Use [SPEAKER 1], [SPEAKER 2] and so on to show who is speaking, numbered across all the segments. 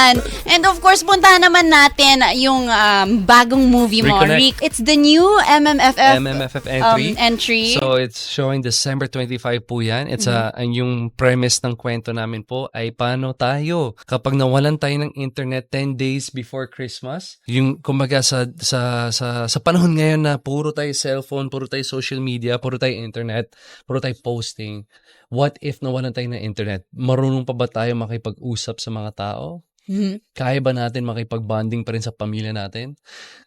[SPEAKER 1] Ayan. And of course, puntahan naman natin yung bagong movie mo.
[SPEAKER 2] Reconnect.
[SPEAKER 1] It's the new MMFF,
[SPEAKER 2] MMFF entry.
[SPEAKER 1] entry.
[SPEAKER 2] So it's showing December 25 po yan. It's yung premise ng kwento namin po ay paano tayo kapag nawalan tayo ng internet 10 days before Christmas. Yung kumbaga sa panahon ngayon na puro tayo cellphone, puro tayo social media, puro tayo internet, puro tayo posting. What if nawalan tayo ng internet? Marunong pa ba tayo makipag-usap sa mga tao? Kaya ba natin makipag-bonding pa rin sa pamilya natin?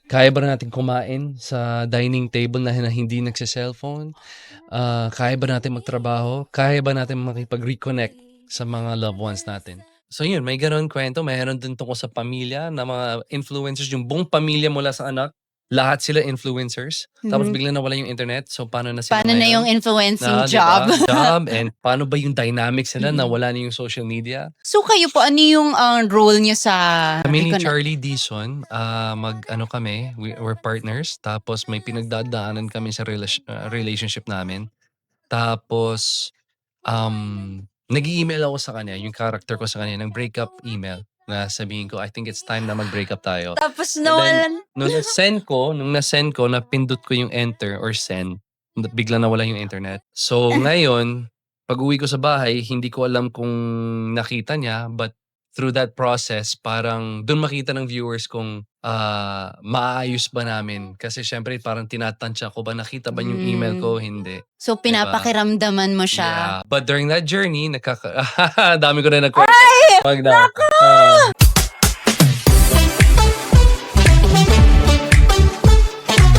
[SPEAKER 2] Kaya ba natin kumain sa dining table na hindi nagsa-cellphone? Kaya ba natin magtrabaho? Kaya ba natin makipag-reconnect sa mga loved ones natin? So yun, may gano'n kwento. Mayroon din tungkol sa pamilya na mga influencers, yung buong pamilya mula sa anak. Lahat sila influencers. Tapos biglang nawala yung internet. So paano na sila
[SPEAKER 1] Paano na yung influencing job?
[SPEAKER 2] Diba? Job. And paano ba yung dynamics nila na wala na yung social media?
[SPEAKER 1] So kayo po, ano yung role niyo sa
[SPEAKER 2] Kami ni
[SPEAKER 1] Reconnect?
[SPEAKER 2] Charlie Dizon, we're partners. Tapos may pinagdadaanan kami sa relationship namin. Tapos, nag-email ako sa kanya, yung character ko sa kanya, ng breakup email na sabihin ko, I think it's time na mag-break up tayo.
[SPEAKER 1] Tapos
[SPEAKER 2] And then,
[SPEAKER 1] nawalan.
[SPEAKER 2] nung na-send ko, napindot ko yung enter or send, bigla nawala yung internet. So ngayon, pag uwi ko sa bahay, hindi ko alam kung nakita niya, but through that process, parang doon makita ng viewers kung maayos ba namin. Kasi syempre parang tinatansya ko ba, nakita ba yung email ko? Hindi.
[SPEAKER 1] So pinapakiramdaman mo siya.
[SPEAKER 2] Yeah. But during that journey, dami ko na nagkwento. Wag na.